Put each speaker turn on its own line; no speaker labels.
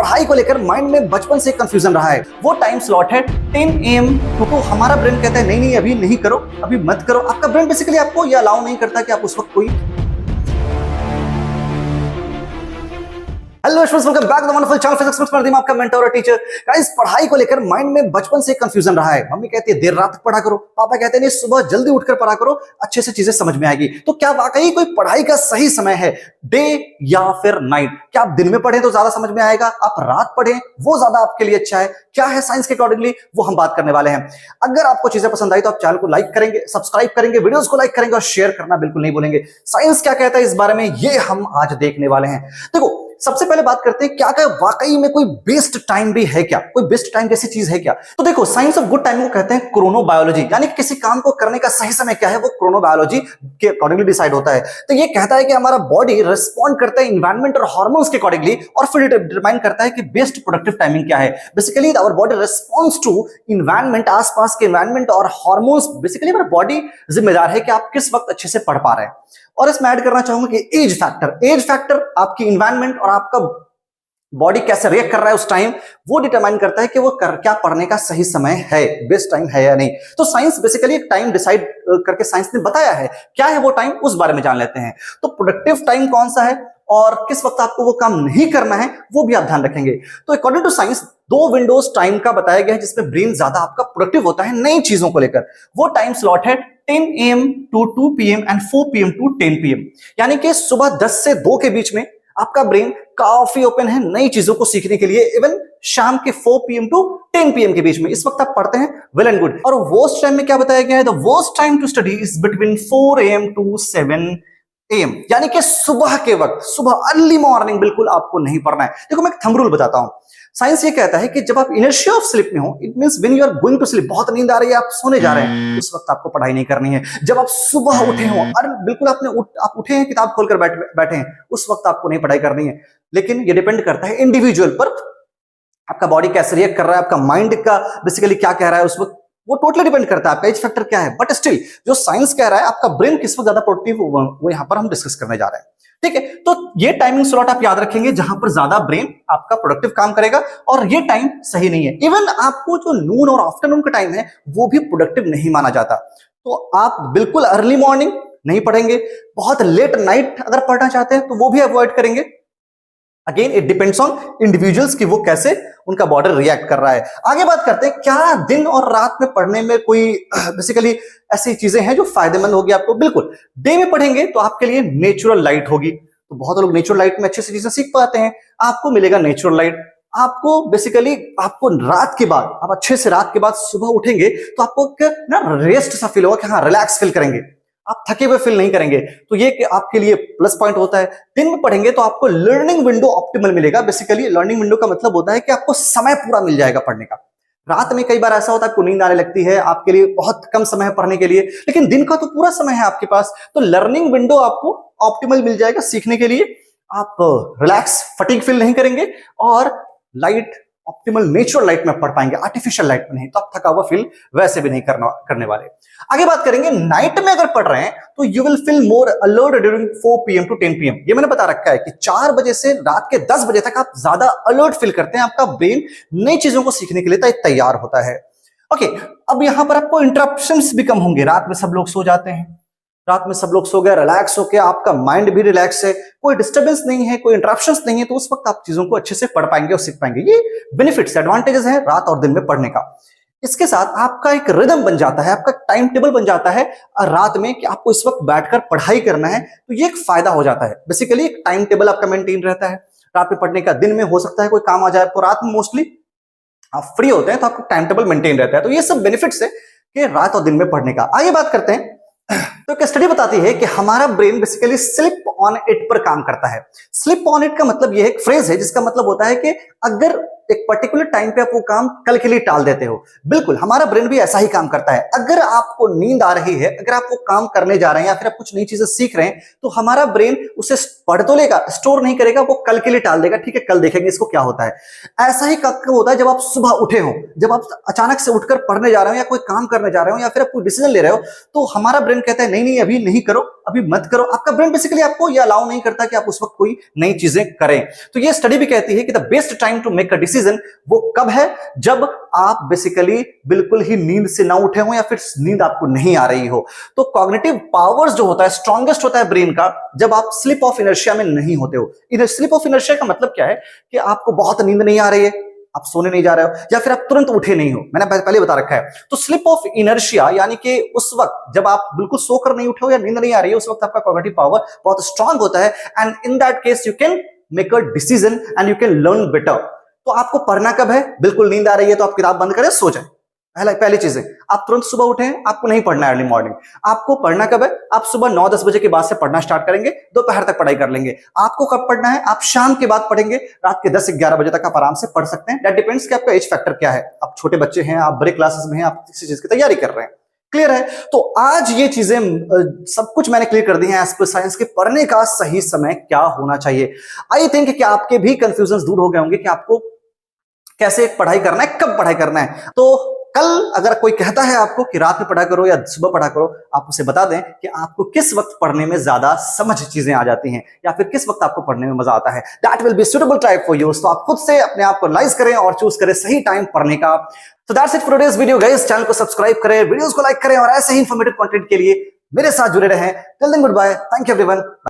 पढ़ाई को लेकर माइंड में बचपन से कंफ्यूजन रहा है। वो टाइम स्लॉट है 10 AM तो हमारा ब्रेन कहता है नहीं नहीं अभी नहीं करो, अभी मत करो। आपका ब्रेन बेसिकली आपको ये अलाउ नहीं करता कि आप उस वक्त कोई hello students, welcome back to the wonderful channel physics with Pradeep, आपका मेंटर और टीचर। गाइस, पढ़ाई को लेकर माइंड में बचपन से कंफ्यूजन रहा है। मम्मी कहती है देर रात तक पढ़ा करो, पापा कहते हैं नहीं सुबह जल्दी उठकर पढ़ा करो, अच्छे से चीजें समझ में आएगी। तो क्या वाकई कोई पढ़ाई का सही समय है डे या फिर नाइट? क्या आप दिन में पढ़ें तो ज्यादा समझ में आएगा, आप रात पढ़ें वो ज्यादा आपके लिए अच्छा है? क्या है साइंस के अकॉर्डिंगली, वो हम बात करने वाले हैं। अगर आपको चीजें पसंद आई तो आप चैनल को लाइक करेंगे, सब्सक्राइब करेंगे, वीडियोस को लाइक करेंगे और शेयर करना बिल्कुल नहीं भूलेंगे। साइंस क्या कहता है इस बारे में ये हम आज देखने वाले हैं। देखो, सबसे पहले बात करते हैं क्या क्या वाकई में कोई बेस्ट टाइम भी है क्या, कोई बेस्ट टाइम जैसी चीज है क्या? तो देखो, साइंस ऑफ गुड टाइम को कहते हैं क्रोनोबायोलॉजी, यानी किसी काम को करने का सही समय क्या है वो क्रोनोबायोलॉजी के अकॉर्डिंगली डिसाइड होता है। तो ये कहता है कि हमारा बॉडी रिस्पॉन्ड करता है इन्वायरमेंट और हार्मोन्स के अकॉर्डिंगली, और फिर डिटरमाइन करता है कि बेस्ट प्रोडक्टिव टाइमिंग क्या है। Basically our body responds to environment, आसपास के इन्वायरमेंट और हार्मोन्स। बेसिकली हमारा बॉडी जिम्मेदार है कि आप किस वक्त अच्छे से पढ़ पा रहे हैं। और इसमें ऐड करना चाहूंगा कि एज फैक्टर आपकी इन्वायरमेंट और आपका बॉडी कैसे रिएक्ट कर रहा है उस टाइम, वो डिटरमाइन करता है कि वो क्या पढ़ने का सही समय है, बेस्ट टाइम है या नहीं। तो साइंस बेसिकली एक टाइम डिसाइड करके साइंस ने बताया है। क्या है वो टाइम, उस बारे में जान लेते हैं। तो प्रोडक्टिव टाइम कौन सा है और किस वक्त आपको वो काम नहीं करना है वो भी आप ध्यान रखेंगे। तो according to science 2 windows time का बताया गया है जिसमें ब्रेन ज्यादा आपका प्रोडक्टिव होता है नई चीजों को लेकर। वो टाइम स्लॉट है 10 AM to 2 PM and 4 PM to 10 PM, यानी कि सुबह 10 से 2 के बीच में आपका ब्रेन काफी ओपन है नई चीजों को सीखने के लिए। इवन शाम के 4 PM to 10 PM के बीच में इस वक्त आप पढ़ते हैं, वेल एंड गुड। और वर्स्ट टाइम में क्या बताया गया है? The worst time to study is between 4 AM to 7 AM, यानी कि सुबह के वक्त, सुबह अर्ली मॉर्निंग बिल्कुल आपको नहीं पढ़ना है। देखो, मैं एक थंब रूल बताता हूं। साइंस ये कहता है कि जब आप इनर्शिया ऑफ स्लीप में हो, it means when you are going to sleep, बहुत नींद आ रही है, आप सोने जा रहे हैं, उस वक्त आपको पढ़ाई नहीं करनी है। जब आप सुबह उठे हो और बिल्कुल आप उठे हैं, किताब खोलकर बैठे हैं, उस वक्त आपको नहीं पढ़ाई करनी है। लेकिन ये डिपेंड करता है इंडिविजुअल पर, आपका बॉडी कैसे रिएक्ट कर रहा है, आपका माइंड का बेसिकली क्या कह रहा है उस वक्त, वो टोटली डिपेंड करता है आपका एज फैक्टर क्या है। बट स्टिल जो साइंस कह रहा है आपका ब्रेन किस वक्त ज्यादा प्रोडक्टिव, वो यहां पर हम डिस्कस करने जा रहे हैं। ठीक है, तो ये टाइमिंग स्लॉट आप याद रखेंगे जहां पर ज्यादा ब्रेन आपका प्रोडक्टिव काम करेगा, और ये टाइम सही नहीं है। इवन आपको जो नून और आफ्टरनून का टाइम है वो भी प्रोडक्टिव नहीं माना जाता। तो आप बिल्कुल अर्ली मॉर्निंग नहीं पढ़ेंगे, बहुत लेट नाइट अगर पढ़ना चाहते हैं तो वो भी अवॉइड करेंगे। Again it depends on individuals कि वो कैसे उनका बॉडी रिएक्ट कर रहा है। आगे बात करते हैं, क्या दिन और रात में पढ़ने में कोई बेसिकली ऐसी चीजें हैं जो फायदेमंद होगी आपको? बिल्कुल, डे में पढ़ेंगे तो आपके लिए नेचुरल लाइट होगी, तो बहुत लोग नेचुरल लाइट में अच्छे से चीजें सीख पाते हैं। आपको मिलेगा नेचुरल लाइट। आपको बेसिकली आपको रात के बाद, आप अच्छे से रात के बाद सुबह उठेंगे तो आपको ना रेस्ट सा फील होगा कि हाँ रिलैक्स फील करेंगे, आप थके हुए फील नहीं करेंगे। तो ये आपके लिए प्लस पॉइंट होता है। दिन में पढ़ेंगे तो आपको लर्निंग विंडो ऑप्टिमल मिलेगा। बेसिकली लर्निंग विंडो का मतलब होता है कि आपको समय पूरा मिल जाएगा पढ़ने का। रात में कई बार ऐसा होता है आपको नींद आने लगती है, आपके लिए बहुत कम समय है पढ़ने के लिए, लेकिन दिन का तो पूरा समय है आपके पास। तो लर्निंग विंडो आपको ऑप्टिमल मिल जाएगा सीखने के लिए। आप रिलैक्स, फटीग फील नहीं करेंगे, और लाइट ऑप्टिमल नेचुरल लाइट में पढ़ पाएंगे, आर्टिफिशियल लाइट में नहीं। तो आप थका हुआ फील वैसे भी नहीं करने वाले। आगे बात करेंगे, नाइट में अगर पढ़ रहे हैं तो you will feel more alert during 4 PM to 10 PM। ये मैंने बता रखा है कि 4 बजे से रात के 10 बजे तक आप ज्यादा अलर्ट फील करते हैं, आपका ब्रेन नई चीजों को सीखने के लिए तैयार होता है। ओके, अब यहां पर आपको इंटरप्शंस भी कम होंगे। रात में सब लोग सो जाते हैं, रात में सब लोग सो गए, रिलैक्स होके, आपका माइंड भी रिलैक्स है, कोई डिस्टर्बेंस नहीं है, कोई इंटरप्शंस नहीं है, तो उस वक्त आप चीजों को अच्छे से पढ़ पाएंगे और सीख पाएंगे। ये बेनिफिट्स, एडवांटेजेस हैं रात और दिन में पढ़ने का। इसके साथ आपका एक रिदम बन जाता है, आपका टाइम टेबल बन जाता है रात में कि आपको इस वक्त बैठकर पढ़ाई करना है, तो ये एक फायदा हो जाता है। बेसिकली एक टाइम टेबल आपका मेंटेन रहता है रात में पढ़ने का। दिन में हो सकता है कोई काम आ जाए, तो रात में मोस्टली आप फ्री होते हैं तो आपका टाइम टेबल मेंटेन रहता है। तो ये सब बेनिफिट्स है कि रात और दिन में पढ़ने का। आगे बात करते हैं, तो एक स्टडी बताती है कि हमारा brain basically slip on it पर काम करता है। स्लिप ऑन इट का मतलब यह एक फ्रेज है जिसका मतलब होता है कि अगर एक पर्टिकुलर टाइम पे आप वो काम कल के लिए टाल देते हो। बिल्कुल, हमारा ब्रेन भी ऐसा ही काम करता है। अगर आपको नींद आ रही है, अगर आप वो काम करने जा रहे हैं या फिर आप कुछ नई चीजें सीख रहे हैं, तो हमारा ब्रेन उसे पढ़ तो लेगा, स्टोर नहीं करेगा, वो कल के लिए टाल देगा। ठीक है, कल देखेंगे इसको क्या होता है। ऐसा ही कब होता है जब आप सुबह उठे हो, जब आप अचानक से उठकर पढ़ने जा रहे हो या कोई काम करने जा रहे हो या फिर आप कोई डिसीजन ले रहे हो, तो हमारा ब्रेन कहता है नहीं नहीं अभी नहीं करो, अभी मत करो। आपका ब्रेन बेसिकली आपको ये अलाउ नहीं करता कि आप उस वक्त कोई नई चीजें करें। तो ये स्टडी भी कहती है कि the best time to make a decision वो कब है, जब आप बेसिकली बिल्कुल ही नींद से ना उठे हो या फिर नींद आपको नहीं आ रही हो। तो कॉग्निटिव पावर्स जो होता है स्ट्रॉन्गेस्ट होता है ब्रेन का जब आप स्लिप ऑफ इनर्शिया में नहीं होते हो। इधर स्लिप ऑफ इनर्शिया का मतलब क्या है कि आपको बहुत नींद नहीं आ रही है, आप सोने नहीं जा रहे हो, या फिर आप तुरंत उठे नहीं हो, मैंने पहले बता रखा है। तो स्लिप ऑफ इनर्शिया यानी कि उस वक्त जब आप बिल्कुल सोकर नहीं उठे हो या नींद नहीं आ रही है, उस वक्त आपका कॉग्निटिव पावर बहुत स्ट्रांग होता है and in that case you can make a decision and you can learn better. तो आपको पढ़ना कब है, बिल्कुल नींद आ रही है तो आप किताब बंद करें, सो जाए। पहली चीज है, आप तुरंत सुबह उठे, आपको नहीं पढ़ना है अर्ली मॉर्निंग। आपको पढ़ना कब है, आप सुबह 9-10 बजे के बाद से पढ़ना स्टार्ट करेंगे, दोपहर तक पढ़ाई कर लेंगे। आपको कब पढ़ना है, आप शाम के बाद पढ़ेंगे, रात के 10-11 बजे तक आप आराम से पढ़ सकते हैं। दैट डिपेंड्स कि आपका एज फैक्टर क्या है, आप छोटे बच्चे हैं, आप बड़े क्लासेस में हैं, आप किसी चीज की तैयारी कर रहे हैं। क्लियर है? तो आज ये चीजें सब कुछ मैंने क्लियर कर दी है एज पर साइंस के पढ़ने का सही समय क्या होना चाहिए। आई थिंक कि आपके भी कंफ्यूजन दूर हो गए होंगे कि आपको कैसे पढ़ाई करना है, कब पढ़ाई करना है। तो कल अगर कोई कहता है आपको कि रात में पढ़ा करो या सुबह पढ़ा करो, आप उसे बता दें कि आपको किस वक्त पढ़ने में ज्यादा समझ चीजें आ जाती हैं या फिर किस वक्त आपको पढ़ने में मजा आता है। That will be suitable time for you. तो आप खुद से अपने आप को एनालाइज करें और चूज करें सही टाइम पढ़ने का। So that's it for today's video guys। Channel को सब्सक्राइब करें, वीडियोस को लाइक करें और ऐसे ही इंफॉर्मेटिव कंटेंट के लिए मेरे साथ जुड़े रहें। Till then goodbye, thank you everyone.